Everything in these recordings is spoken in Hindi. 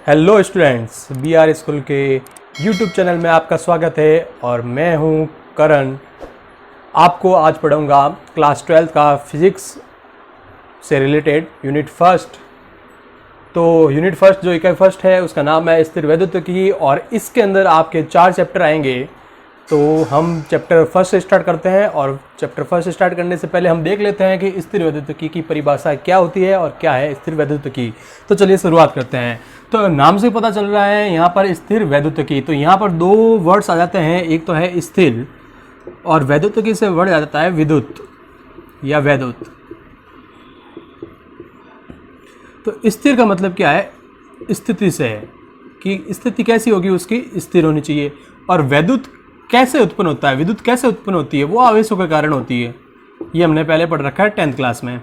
हेलो स्टूडेंट्स, BR स्कूल के यूट्यूब चैनल में आपका स्वागत है और मैं हूं करण। आपको आज पढ़ाऊंगा क्लास 12 का फिज़िक्स से रिलेटेड यूनिट फर्स्ट। तो यूनिट फर्स्ट जो इकाई फर्स्ट है उसका नाम है स्थिर वैद्युतिकी और इसके अंदर आपके 4 चैप्टर आएंगे। तो हम चैप्टर फर्स्ट से स्टार्ट करते हैं और चैप्टर फर्स्ट स्टार्ट करने से पहले हम देख लेते हैं कि स्थिर वैद्युतिकी की परिभाषा क्या होती है और क्या है स्थिर वैद्युतिकी। तो चलिए शुरुआत करते हैं। तो नाम से पता चल रहा है यहाँ पर स्थिर वैद्युतिकी, तो यहाँ पर 2 वर्ड्स आ जाते हैं। एक तो है स्थिर और वैद्युतिकी से वर्ड आ जाता है विद्युत या वैद्युत। तो स्थिर का मतलब क्या है? स्थिति से है कि स्थिति कैसी होगी, उसकी स्थिर होनी चाहिए। और वैद्युत कैसे उत्पन्न होता है, विद्युत कैसे उत्पन्न होती है? वो आवेशों के कारण होती है। ये हमने पहले पढ़ रखा है 10th क्लास में।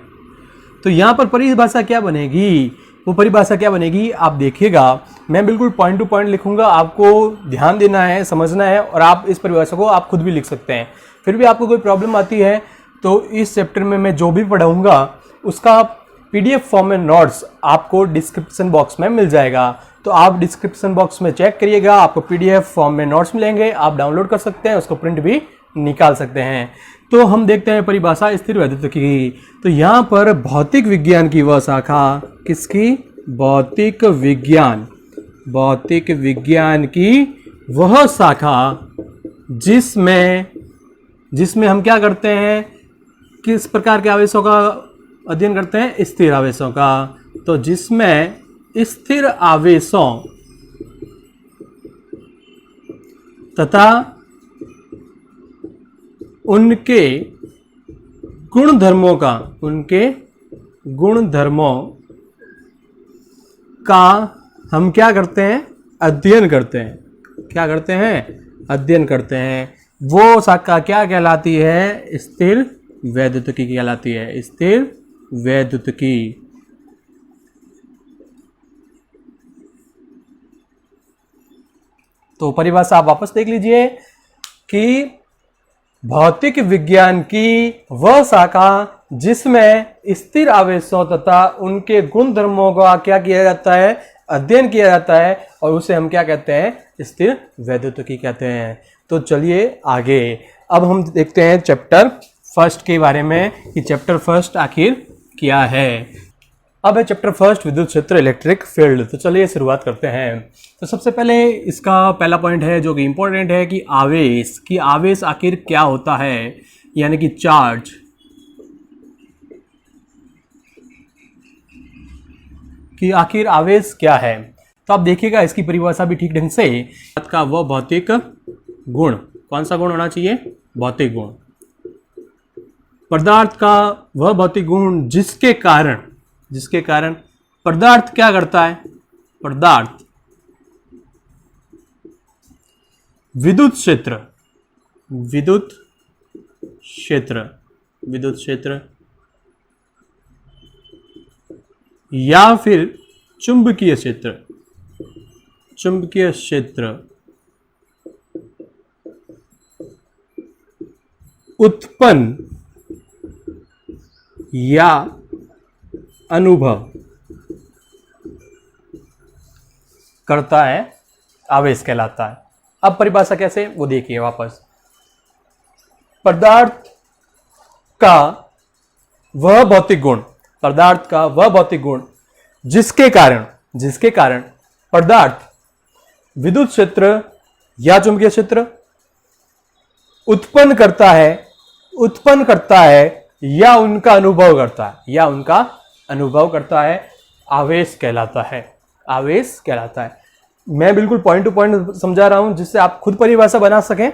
तो यहाँ पर परिभाषा क्या बनेगी, वो परिभाषा क्या बनेगी आप देखिएगा। मैं बिल्कुल पॉइंट टू पॉइंट लिखूंगा, आपको ध्यान देना है, समझना है और आप इस परिभाषा को आप खुद भी लिख सकते हैं। फिर भी आपको कोई प्रॉब्लम आती है तो इस चैप्टर में मैं जो भी पढ़ाऊंगा उसका PDF फॉर्म में नोट्स आपको डिस्क्रिप्शन बॉक्स में मिल जाएगा। तो आप डिस्क्रिप्शन बॉक्स में चेक करिएगा, आपको PDF फॉर्म में नोट्स मिलेंगे, आप डाउनलोड कर सकते हैं, उसको प्रिंट भी निकाल सकते हैं। तो हम देखते हैं परिभाषा स्थिर वैद्युतिकी की। तो यहाँ पर भौतिक विज्ञान की वह शाखा, किसकी? भौतिक विज्ञान की वह शाखा जिसमें हम क्या करते हैं, किस प्रकार के आवेशों का अध्ययन करते हैं? स्थिर आवेशों का। तो जिसमें स्थिर आवेशों तथा उनके गुणधर्मों का हम क्या करते हैं? अध्ययन करते हैं। क्या करते हैं? अध्ययन करते हैं। वो शाखा क्या कहलाती है? स्थिर वैद्युतिकी कहलाती है। स्थिर वैद्युतिकी। तो परिभाषा आप वापस देख लीजिए कि भौतिक विज्ञान की वह शाखा जिसमें स्थिर आवेशों तथा उनके गुण धर्मों का क्या किया जाता है? अध्ययन किया जाता है और उसे हम क्या कहते हैं? स्थिर वैद्युतिकी कहते हैं। तो चलिए आगे, अब हम देखते हैं चैप्टर फर्स्ट के बारे में कि चैप्टर फर्स्ट आखिर क्या है। अब है चैप्टर फर्स्ट विद्युत क्षेत्र, इलेक्ट्रिक फील्ड। तो चलिए शुरुआत करते हैं। तो सबसे पहले इसका पहला पॉइंट है जो कि इंपॉर्टेंट है कि आवेश आखिर क्या होता है, यानी कि चार्ज। कि आखिर आवेश क्या है। तो आप देखिएगा इसकी परिभाषा भी ठीक ढंग से। का वह भौतिक गुण, कौन सा गुण होना चाहिए? भौतिक गुण। पदार्थ का वह भौतिक गुण जिसके कारण पदार्थ क्या करता है? पदार्थ विद्युत क्षेत्र या फिर चुंबकीय क्षेत्र उत्पन्न या अनुभव करता है, आवेश कहलाता है। अब परिभाषा कैसे, वो देखिए वापस। पदार्थ का वह भौतिक गुण जिसके कारण पदार्थ विद्युत क्षेत्र या चुंबकीय क्षेत्र उत्पन्न करता है या उनका अनुभव करता है, आवेश कहलाता है। मैं बिल्कुल पॉइंट टू पॉइंट समझा रहा हूं जिससे आप खुद परिभाषा बना सकें।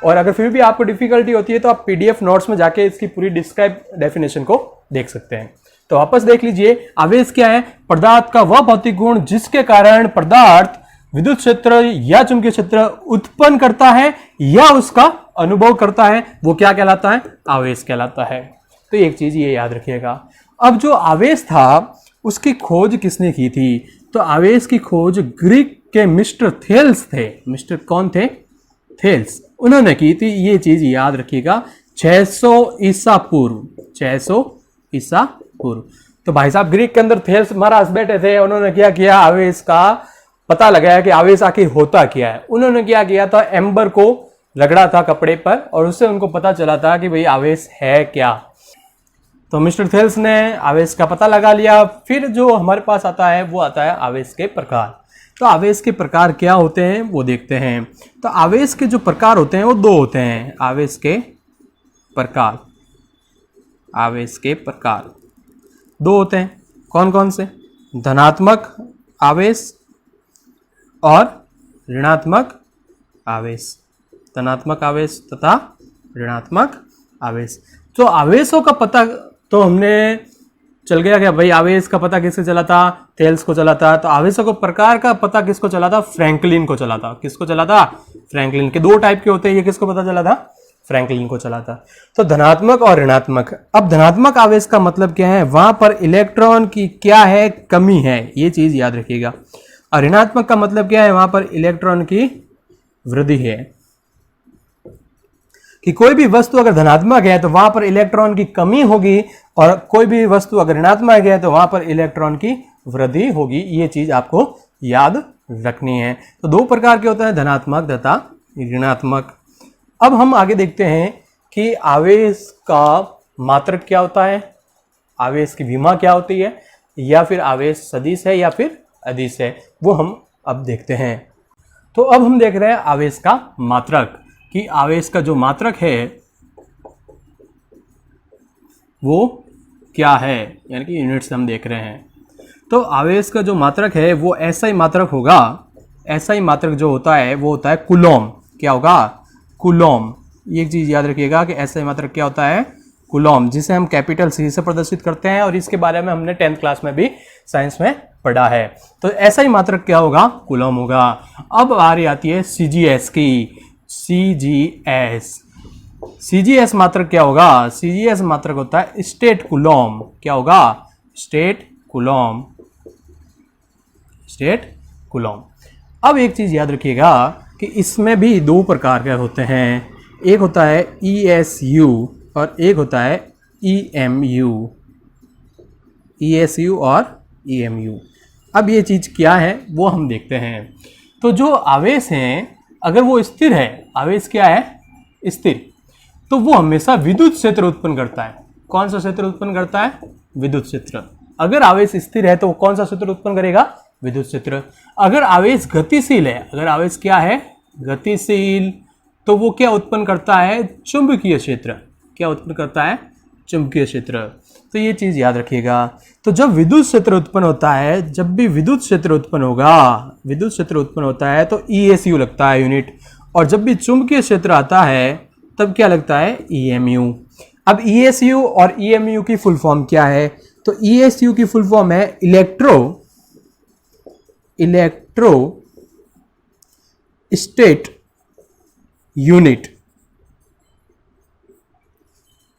और अगर फिर भी आपको डिफिकल्टी होती है तो आप PDF नोट्स में जाके इसकी पूरी डिस्क्राइब डेफिनेशन को देख सकते हैं। तो वापस देख लीजिए, आवेश क्या है? पदार्थ का वह भौतिक गुण जिसके कारण पदार्थ विद्युत क्षेत्र या चुंबकीय क्षेत्र उत्पन्न करता है या उसका अनुभव करता है, वो क्या कहलाता है? आवेश कहलाता है। तो एक चीज ये याद रखिएगा। अब जो आवेश था उसकी खोज किसने की थी? तो आवेश की खोज ग्रीक के मिस्टर थेल्स थे। मिस्टर कौन थे? थेल्स। उन्होंने की थी। ये चीज याद रखिएगा। 600 ईसा पूर्व, 600 ईसा पूर्व। तो भाई साहब ग्रीक के अंदर थेल्स महाराज बैठे थे, उन्होंने क्या किया, आवेश का पता लगाया कि आवेश आखिर होता क्या है। उन्होंने क्या किया था, एम्बर को रगड़ा था कपड़े पर और उससे उनको पता चला था कि भाई आवेश है क्या। तो मिस्टर थेल्स ने आवेश का पता लगा लिया। फिर जो हमारे पास आता है वो आता है आवेश के प्रकार। तो आवेश के प्रकार क्या होते हैं वो देखते हैं। तो आवेश के जो प्रकार होते हैं वो दो होते हैं। आवेश के प्रकार, आवेश के प्रकार दो होते हैं। कौन कौन से? धनात्मक आवेश और ऋणात्मक आवेश। धनात्मक आवेश तथा ऋणात्मक आवेश। तो आवेशों का पता तो हमने चल गया कि भाई आवेश का पता किससे चला था? थेल्स को चला था। तो आवेशों को प्रकार का पता किसको चला था? फ्रैंकलिन को चला था। किसको चला था? फ्रैंकलिन के दो टाइप के होते हैं, ये किसको पता चला था? फ्रैंकलिन को चला था। तो धनात्मक और ऋणात्मक। अब धनात्मक आवेश का मतलब क्या है? वहां पर इलेक्ट्रॉन की क्या है? कमी है, ये चीज याद रखिएगा। और ऋणात्मक का मतलब क्या है? वहां पर इलेक्ट्रॉन की वृद्धि है। कि कोई भी वस्तु अगर धनात्मक है तो वहां पर इलेक्ट्रॉन की कमी होगी और कोई भी वस्तु अगर ऋणात्मक है तो वहां पर इलेक्ट्रॉन की वृद्धि होगी। ये चीज आपको याद रखनी है। तो दो प्रकार के होते हैं, धनात्मक तथा ऋणात्मक। अब हम आगे देखते हैं कि आवेश का मात्रक क्या होता है, आवेश की विमा क्या होती है, या फिर आवेश सदिश है या फिर अदिश है, वो हम अब देखते हैं। तो अब हम देख रहे हैं आवेश का मात्रक, कि आवेश का जो मात्रक है वो क्या है, यानी कि यूनिट्स हम देख रहे हैं। तो आवेश का जो मात्रक है वो ऐसा ही मात्रक होगा। ऐसा ही मात्रक जो होता है वो होता है कूलॉम। क्या होगा? कूलॉम। ये चीज़ याद रखिएगा कि ऐसा ही मात्रक क्या होता है? कूलॉम, जिसे हम कैपिटल सी से प्रदर्शित करते हैं। और इसके बारे में हमने 10th क्लास में भी साइंस में पढ़ा है। तो ऐसा ही मात्रक क्या होगा? कूलॉम होगा। अब बारी आती है सीजीएस की। सीजीएस मात्रक क्या होगा? सीजीएस मात्रक होता है स्टेट कूलॉम। क्या होगा? State Coulomb. State Coulomb. अब एक चीज याद रखिएगा कि इसमें भी दो प्रकार के होते हैं। एक होता है ESU और एक होता है EMU। ESU और EMU। अब ये चीज क्या है वो हम देखते हैं। तो जो आवेश हैं अगर वो स्थिर है, आवेश क्या है? स्थिर, तो वो हमेशा विद्युत क्षेत्र उत्पन्न करता है। कौन सा क्षेत्र उत्पन्न करता है? विद्युत क्षेत्र। अगर आवेश स्थिर है तो कौन सा क्षेत्र उत्पन्न करेगा? विद्युत क्षेत्र। अगर आवेश गतिशील है, अगर आवेश क्या है? गतिशील, तो वो क्या उत्पन्न करता है? चुंबकीय क्षेत्र। क्या उत्पन्न करता है? चुंबकीय क्षेत्र। तो ये चीज याद रखिएगा। तो जब विद्युत क्षेत्र उत्पन्न होता है, जब भी विद्युत क्षेत्र उत्पन्न होगा, विद्युत क्षेत्र उत्पन्न होता है तो ESU लगता है यूनिट। और जब भी चुंबकीय क्षेत्र आता है तब क्या लगता है? EMU। अब ESU और EMU की फुल फॉर्म क्या है? तो ESU की फुल फॉर्म है इलेक्ट्रो स्टेट यूनिट,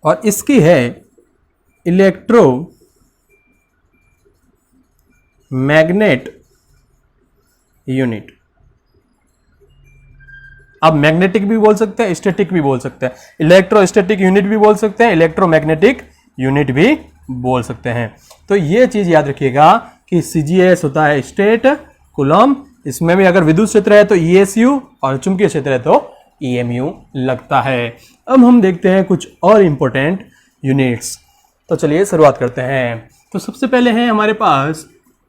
और इसकी है इलेक्ट्रो मैग्नेट यूनिट। अब मैग्नेटिक भी बोल सकते हैं, स्टैटिक भी बोल सकते हैं, इलेक्ट्रोस्टैटिक यूनिट भी बोल सकते हैं, इलेक्ट्रोमैग्नेटिक यूनिट भी बोल सकते हैं। तो ये चीज याद रखिएगा कि सीजीएस होता है स्टेट कूलॉम। इसमें भी अगर विद्युत क्षेत्र है तो ESU और चुंबकीय क्षेत्र है तो EMU लगता है। अब हम देखते हैं कुछ और इंपॉर्टेंट यूनिट्स। तो चलिए शुरुआत करते हैं। तो सबसे पहले है हमारे पास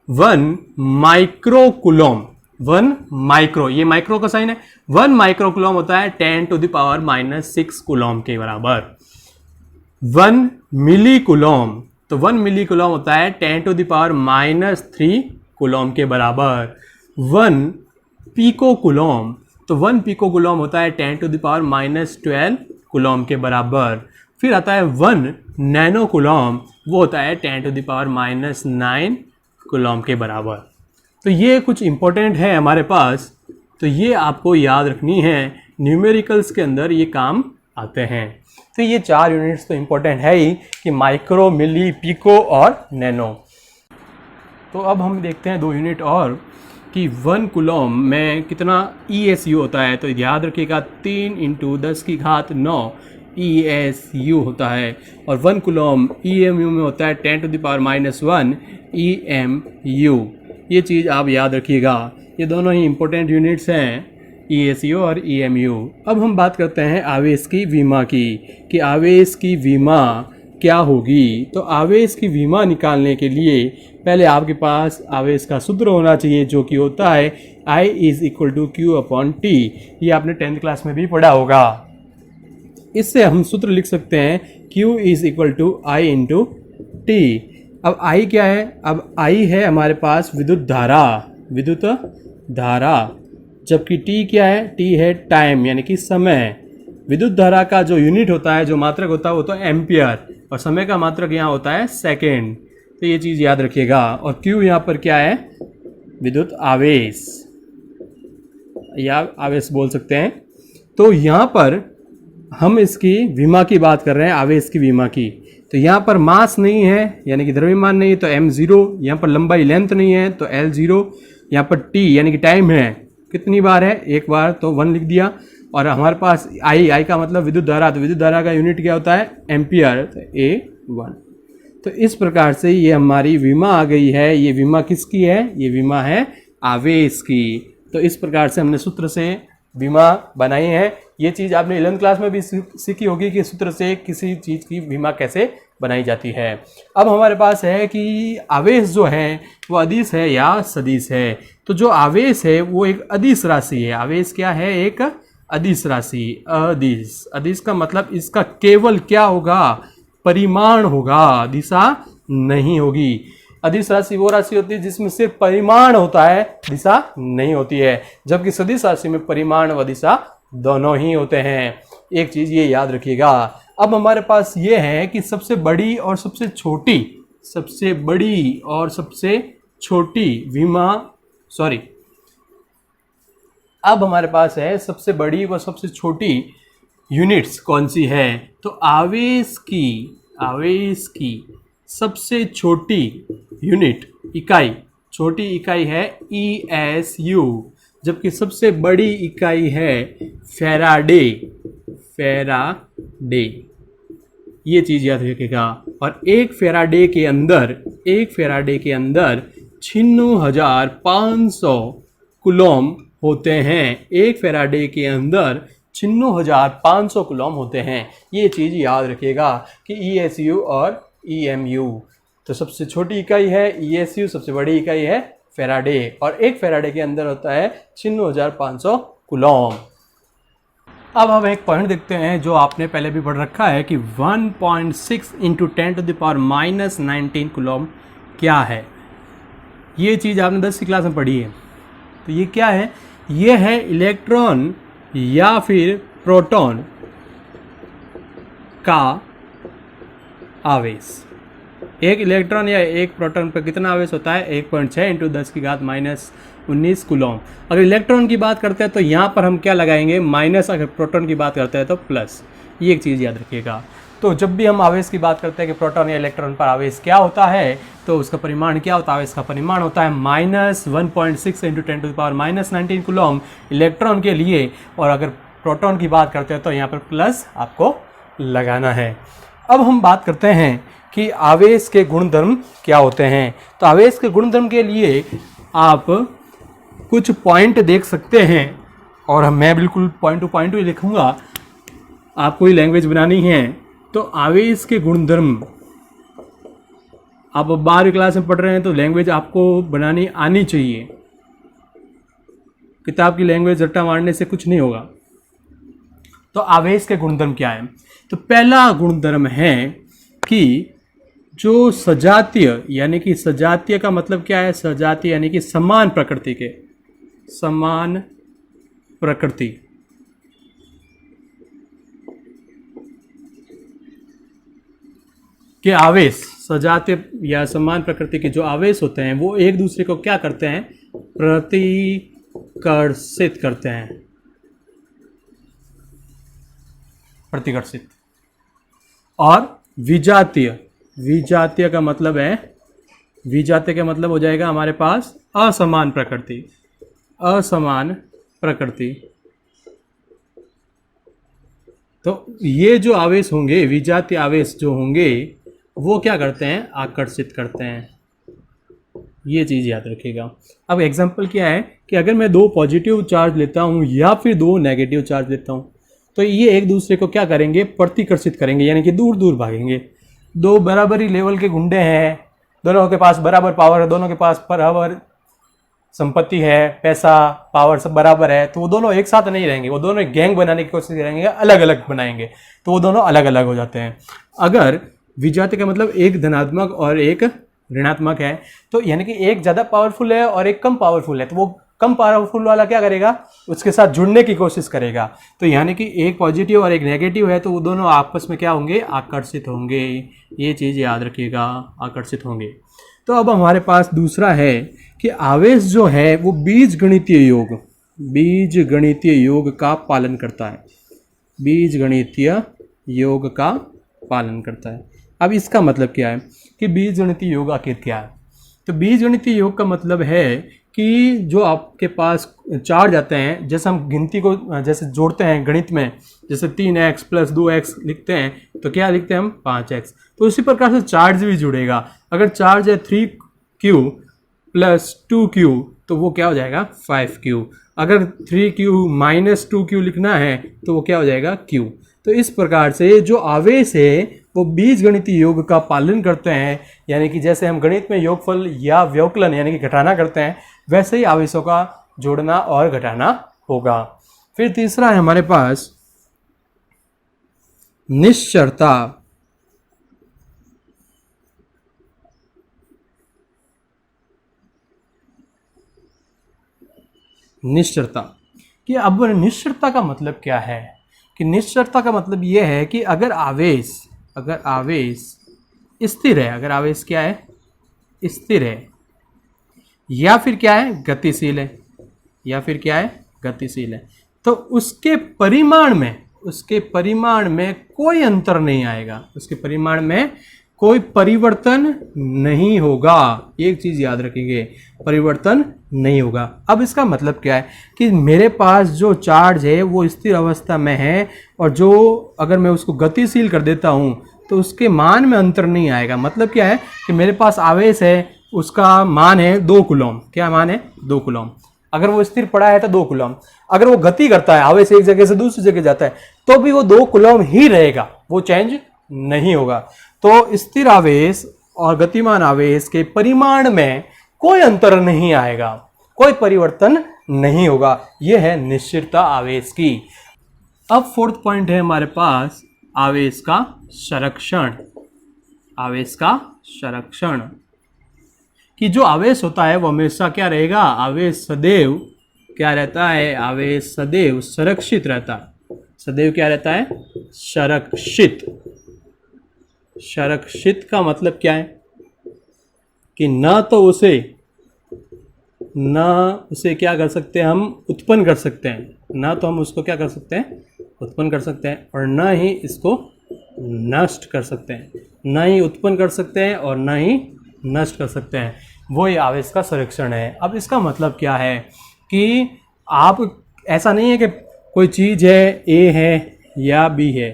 1 माइक्रो कूलॉम। 1 माइक्रो, ये माइक्रो का साइन है। 1 माइक्रो कूलॉम होता है 10⁻⁻⁶ कूलॉम के बराबर। 1 मिली कूलॉम, तो 1 मिली कूलॉम होता है 10⁻³ कूलॉम के बराबर। 1 पीको कूलॉम, तो 1 पीको कूलॉम होता है 10⁻12 कूलॉम के बराबर। फिर आता है 1 नैनो कूलॉम, वो होता है 10⁻⁹ कूलॉम के बराबर। तो ये कुछ इंपॉर्टेंट है हमारे पास, तो ये आपको याद रखनी है। न्यूमेरिकल्स के अंदर ये काम आते हैं। तो ये 4 यूनिट्स तो इंपॉर्टेंट है ही, कि माइक्रो, मिली, पीको और नैनो। तो अब हम देखते हैं 2 यूनिट और, कि 1 कूलॉम में कितना ESU होता है। तो याद रखिएगा 3 × 10⁹ ESU होता है। और 1 कूलॉम EMU में होता है 10⁻⁻⁴ EMU। ये चीज़ आप याद रखिएगा। ये दोनों ही इम्पोर्टेंट यूनिट्स हैं, ESU और EMU। अब हम बात करते हैं आवेश की विमा की, कि आवेश की विमा क्या होगी। तो आवेश की विमा निकालने के लिए पहले आपके पास आवेश का सूत्र होना चाहिए, जो कि होता है I = Q/T। ये आपने 10th क्लास में भी पढ़ा होगा। इससे हम सूत्र लिख सकते हैं Q = I × T। अब I क्या है? अब I है हमारे पास विद्युत धारा, जबकि T क्या है? T है टाइम, यानी कि समय। विद्युत धारा का जो यूनिट होता है, जो मात्रक होता है, वो तो एम्पियर, और समय का मात्रक यहाँ होता है सेकेंड। तो ये चीज़ याद रखिएगा। और Q यहाँ पर क्या है? विद्युत आवेश, या आवेश बोल सकते हैं। तो यहाँ पर हम इसकी विमा की बात कर रहे हैं, आवेश की विमा की। तो यहाँ पर मास नहीं है, यानी कि द्रव्यमान नहीं है, तो m0। यहाँ पर लंबाई लेंथ नहीं है, तो L0। यहाँ पर T यानी कि टाइम है, कितनी बार है? एक बार, तो 1 लिख दिया। और हमारे पास I का मतलब विद्युत धारा, तो विद्युत धारा का यूनिट क्या होता है? एम्पियर, तो A1। तो इस प्रकार से ये हमारी विमा आ गई है। ये विमा किसकी है? ये विमा है आवेश की। तो इस प्रकार से हमने सूत्र से विमा बनाई है। ये चीज़ आपने 11th क्लास में भी सीखी होगी कि सूत्र से किसी चीज़ की विमा कैसे बनाई जाती है। अब हमारे पास है कि आवेश जो है वो अदिश है या सदिश है। तो जो आवेश है वो एक अदिश राशि है। आवेश क्या है? एक अदिश राशि। अदिश का मतलब इसका केवल क्या होगा? परिमाण होगा, दिशा नहीं होगी। अदिश राशि वो राशि होती है जिसमें सिर्फ परिमाण होता है, दिशा नहीं होती है, जबकि सदिश राशि में परिमाण व दिशा दोनों ही होते हैं। एक चीज ये याद रखिएगा। अब हमारे पास ये है कि सबसे बड़ी और सबसे छोटी विमा, अब हमारे पास है सबसे बड़ी व सबसे छोटी यूनिट्स कौन सी है? तो आवेश की सबसे छोटी यूनिट, छोटी इकाई है ESU, जबकि सबसे बड़ी इकाई है फैराडे। ये चीज़ याद रखिएगा। और एक फैराडे के अंदर 96,500 कूलम होते हैं। एक फैराडे के अंदर 96,500 कूलम होते हैं। ये चीज़ याद रखिएगा कि ESU और EMU। तो सबसे छोटी इकाई है ESU, सबसे बड़ी इकाई है फैराडे, और एक फैराडे के अंदर होता है 96,500 कूलम। अब हम एक पॉइंट देखते हैं जो आपने पहले भी पढ़ रखा है कि 1.6 × 10⁻⁻19 कूलम क्या है। ये चीज़ आपने 10वीं क्लास में पढ़ी है। तो ये क्या है? ये है इलेक्ट्रॉन या फिर प्रोटॉन का आवेश। एक इलेक्ट्रॉन या एक प्रोटॉन पर कितना आवेश होता है? 1.6 × 10⁻⁻19 कूलम। अगर इलेक्ट्रॉन की बात करते हैं तो यहाँ पर हम क्या लगाएंगे? माइनस। अगर प्रोटॉन की बात करते हैं तो प्लस। ये एक चीज़ याद रखिएगा। तो जब भी हम आवेश की बात करते हैं कि प्रोटॉन या इलेक्ट्रॉन पर आवेश क्या होता है, तो उसका परिमाण क्या होता है? आवेश का परिमाण होता है -1.6 × 10⁻⁻19 कूलम इलेक्ट्रॉन के लिए, और अगर प्रोटॉन की बात करते हैं तो यहाँ पर प्लस आपको लगाना है। अब हम बात करते हैं कि आवेश के गुणधर्म क्या होते हैं। तो आवेश के गुणधर्म के लिए आप कुछ पॉइंट देख सकते हैं, और मैं बिल्कुल पॉइंट टू पॉइंट ही लिखूंगा। आपको ही लैंग्वेज बनानी है। तो आवेश के गुणधर्म, आप 12वीं क्लास में पढ़ रहे हैं तो लैंग्वेज आपको बनानी आनी चाहिए। किताब की लैंग्वेज रट्टा मारने से कुछ नहीं होगा। तो आवेश के गुणधर्म क्या है? तो पहला गुणधर्म है कि जो सजातीय, यानी कि सजातीय का मतलब क्या है? सजातीय यानी कि समान प्रकृति के आवेश, सजातीय या समान प्रकृति के जो आवेश होते हैं वो एक दूसरे को क्या करते हैं? प्रतिकर्षित करते हैं। और विजातीय का मतलब है, विजातीय का मतलब हो जाएगा हमारे पास असमान प्रकृति। तो ये जो आवेश होंगे, विजातीय आवेश जो होंगे, वो क्या करते हैं? आकर्षित करते हैं। ये चीज़ याद रखिएगा। अब एग्जांपल क्या है कि अगर मैं दो पॉजिटिव चार्ज लेता हूँ या फिर दो नेगेटिव चार्ज लेता हूँ, तो ये एक दूसरे को क्या करेंगे, प्रतिकर्षित करेंगे, यानी कि दूर दूर भागेंगे। दो बराबरी लेवल के गुंडे हैं, दोनों के पास बराबर पावर है, दोनों के पास बराबर संपत्ति है, पैसा पावर सब बराबर है, तो वो दोनों एक साथ नहीं रहेंगे, वो दोनों गैंग बनाने की कोशिश करेंगे, अलग अलग बनाएंगे, तो वो दोनों अलग अलग हो जाते हैं। अगर विजातीय का मतलब एक धनात्मक और एक ऋणात्मक है, तो यानी कि एक ज़्यादा पावरफुल है और एक कम पावरफुल है, तो वो कम पावरफुल वाला क्या करेगा, उसके साथ जुड़ने की कोशिश करेगा। तो यानी कि एक पॉजिटिव और एक नेगेटिव है, तो वो दोनों आपस में क्या होंगे, आकर्षित होंगे। ये चीज़ याद रखिएगा, आकर्षित होंगे। तो अब हमारे पास दूसरा है कि आवेश जो है वो बीजगणितीय योग का पालन करता है, बीजगणितीय योग का पालन करता है। अब इसका मतलब क्या है कि बीजगणितीय योग आखिर क्या है? तो बीजगणितीय योग का मतलब है कि जो आपके पास चार्ज आते हैं, जैसे हम गिनती को जैसे जोड़ते हैं गणित में, जैसे 3x + 2x लिखते हैं, तो क्या लिखते हैं हम 5x, तो उसी प्रकार से चार्ज भी जुड़ेगा। अगर चार्ज है 3q + 2q, तो वो क्या हो जाएगा 5q। अगर 3q - 2q लिखना है, तो वो क्या हो जाएगा q। तो इस प्रकार से जो आवेश है वो बीजगणितीय योग का पालन करते हैं, यानी कि जैसे हम गणित में योगफल या व्यवकलन यानी कि घटाना करते हैं, वैसे ही आवेशों का जोड़ना और घटाना होगा। फिर तीसरा है हमारे पास निश्चरता। निश्चरता कि अब निश्चरता का मतलब क्या है कि निश्चरता का मतलब यह है कि अगर आवेश स्थिर है, अगर आवेश क्या है, स्थिर है, या फिर क्या है, गतिशील है, या फिर क्या है, गतिशील है, तो उसके परिमाण में कोई अंतर नहीं आएगा, उसके परिमाण में कोई परिवर्तन नहीं होगा। एक चीज याद रखेंगे, परिवर्तन नहीं होगा। अब इसका मतलब क्या है कि मेरे पास जो चार्ज है वो स्थिर अवस्था में है, और जो अगर मैं उसको गतिशील कर देता हूं तो उसके मान में अंतर नहीं आएगा। मतलब क्या है कि मेरे पास आवेश है, उसका मान है 2 कूलम। क्या मान है? 2 कूलम। अगर वो स्थिर पड़ा है तो 2 कूलम। अगर वो गति करता है, आवेश एक जगह से दूसरी जगह जाता है, तो भी वो 2 कूलम ही रहेगा, वो चेंज नहीं होगा। तो स्थिर आवेश और गतिमान आवेश के परिमाण में कोई अंतर नहीं आएगा, कोई परिवर्तन नहीं होगा। यह है निश्चरता आवेश की। अब 4th पॉइंट है हमारे पास आवेश का संरक्षण। आवेश का संरक्षण कि जो आवेश होता है वो हमेशा क्या रहेगा, आवेश सदैव क्या रहता है, आवेश सदैव संरक्षित रहता है। सदैव क्या रहता है, संरक्षित। संरक्षित का मतलब क्या है कि न तो उसे क्या कर सकते हैं, हम उत्पन्न कर सकते हैं, ना तो हम उसको क्या कर सकते हैं, उत्पन्न कर सकते हैं, और न ही इसको नष्ट कर सकते हैं। न ही उत्पन्न कर सकते हैं और न ही नष्ट कर सकते हैं। वो ये आवेश का संरक्षण है। अब इसका मतलब क्या है कि आप ऐसा नहीं है कि कोई चीज़ है, ए है या बी है,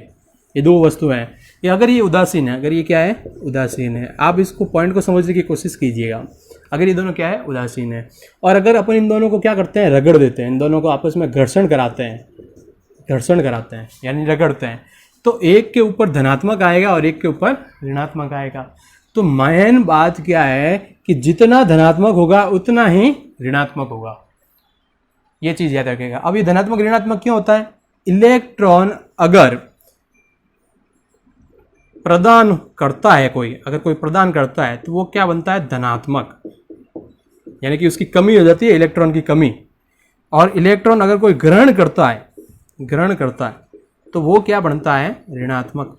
ये दो वस्तु हैं, कि अगर ये उदासीन है, अगर ये क्या है, उदासीन है, आप इसको पॉइंट को समझने की कोशिश कीजिएगा। अगर ये दोनों क्या है, उदासीन है, और अगर अपन इन दोनों को क्या करते हैं, रगड़ देते हैं, इन दोनों को आपस में घर्षण कराते हैं यानी रगड़ते हैं, तो एक के ऊपर धनात्मक आएगा और एक के ऊपर ऋणात्मक आएगा। तो मेन बात क्या है कि जितना धनात्मक होगा उतना ही ऋणात्मक होगा। ये चीज़ याद रखिएगा। अब ये धनात्मक ऋणात्मक क्यों होता है? इलेक्ट्रॉन अगर प्रदान करता है, अगर कोई प्रदान करता है, तो वो क्या बनता है, धनात्मक, यानी कि उसकी कमी हो जाती है, इलेक्ट्रॉन की कमी। और इलेक्ट्रॉन अगर कोई ग्रहण करता है तो वो क्या बनता है, ऋणात्मक।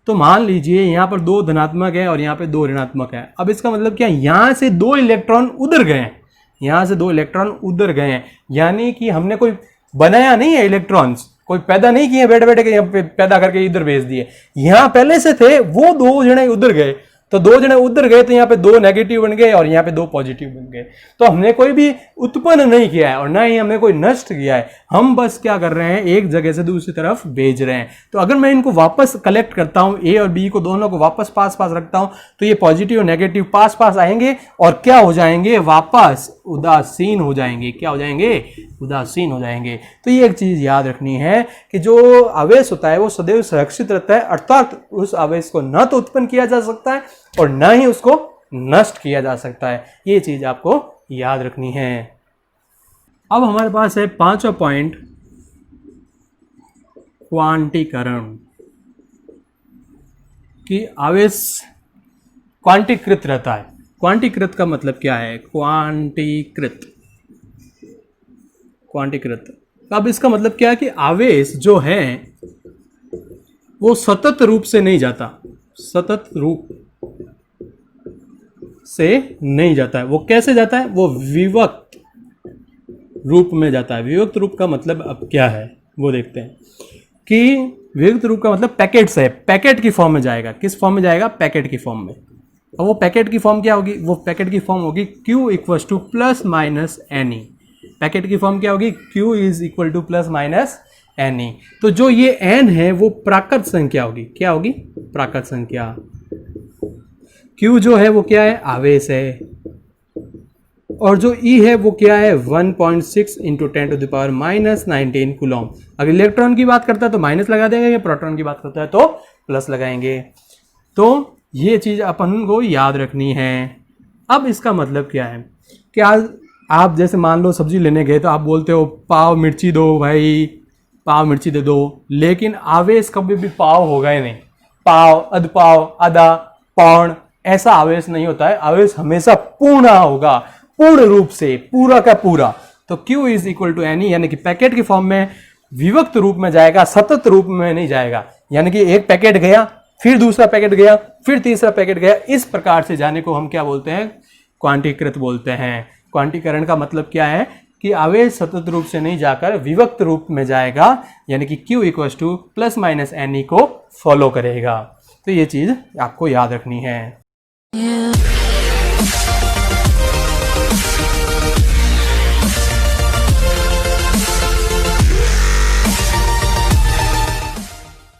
तो मान लीजिए यहाँ पर 2 धनात्मक है और यहाँ पे 2 ऋणात्मक है। अब इसका मतलब क्या, यहाँ से 2 इलेक्ट्रॉन उधर गए हैं, यहाँ से 2 इलेक्ट्रॉन उधर गए हैं, यानी कि हमने कोई बनाया नहीं है, इलेक्ट्रॉन्स कोई पैदा नहीं किए बैठे बैठे के यहाँ पे पैदा करके इधर भेज दिए। यहाँ पहले से थे, वो 2 जने उधर गए, तो 2 जने उधर गए तो यहाँ पे 2 नेगेटिव बन गए और यहाँ पे 2 पॉजिटिव बन गए। तो हमने कोई भी उत्पन्न नहीं किया है और ना ही हमने कोई नष्ट किया है, हम बस क्या कर रहे हैं, एक जगह से दूसरी तरफ भेज रहे हैं। तो अगर मैं इनको वापस कलेक्ट करता हूं, ए और बी को दोनों को वापस पास पास रखता हूं, तो ये पॉजिटिव और नेगेटिव पास पास आएंगे और क्या हो जाएंगे, वापस उदासीन हो जाएंगे। क्या हो जाएंगे, उदासीन हो जाएंगे। तो ये एक चीज याद रखनी है कि जो आवेश होता है वो सदैव सुरक्षित रहता है, अर्थात उस आवेश को न तो उत्पन्न किया जा सकता है और न ही उसको नष्ट किया जा सकता है। ये चीज आपको याद रखनी है। अब हमारे पास है 5वां पॉइंट, क्वांटीकरण, कि आवेश क्वांटीकृत रहता है। क्वांटीकृत का मतलब क्या है, क्वांटीकृत, क्वांटीकृत। अब इसका मतलब क्या है कि आवेश जो है वो सतत रूप से नहीं जाता, सतत रूप से नहीं जाता है। वो कैसे जाता है, वो विविक्त रूप में जाता है। विविक्त रूप का मतलब अब क्या है वो देखते हैं कि विविक्त रूप का मतलब पैकेट से, पैकेट की फॉर्म में जाएगा। किस फॉर्म में जाएगा, पैकेट की फॉर्म में। और वो पैकेट की फॉर्म क्या होगी, वो पैकेट की फॉर्म होगी Q equal two plus minus NE। Packet की फॉर्म क्या होगी, Q is equal two plus minus NE। तो जो ये N है वो प्राकृत संख्या होगी। क्या होगी, प्राकृत संख्या। Q जो है वो क्या है, आवेश है। और जो E है वो क्या है, 1.6 into 10 to the power minus 19 coulomb. अगर इलेक्ट्रॉन की बात करता है तो माइनस लगा देंगे, या प्रोटॉन की बात करता है तो प्लस लगाएंगे। तो ये चीज अपन को याद रखनी है। अब इसका मतलब क्या है कि आज आप जैसे मान लो सब्जी लेने गए तो आप बोलते हो पाव मिर्ची दो भाई, पाव मिर्ची दे दो, लेकिन आवेश कभी भी पाव होगा ही नहीं। पाव, अध पाव, आधा, पौन, ऐसा आवेश नहीं होता है। आवेश हमेशा पूर्ण होगा, पूर्ण रूप से, पूरा का पूरा। तो Q is equal to NE, यानी कि पैकेट की फॉर्म में विविक्त रूप में जाएगा, सतत रूप में नहीं जाएगा। यानी कि एक पैकेट गया, फिर दूसरा पैकेट गया, फिर तीसरा पैकेट गया, इस प्रकार से जाने को हम क्या बोलते हैं, क्वांटीकृत बोलते हैं। क्वांटीकरण का मतलब क्या है कि आवेश सतत रूप से नहीं जाकर विविक्त रूप में जाएगा, यानी कि Q equal two plus minus NE को फॉलो करेगा। तो ये चीज आपको याद रखनी है।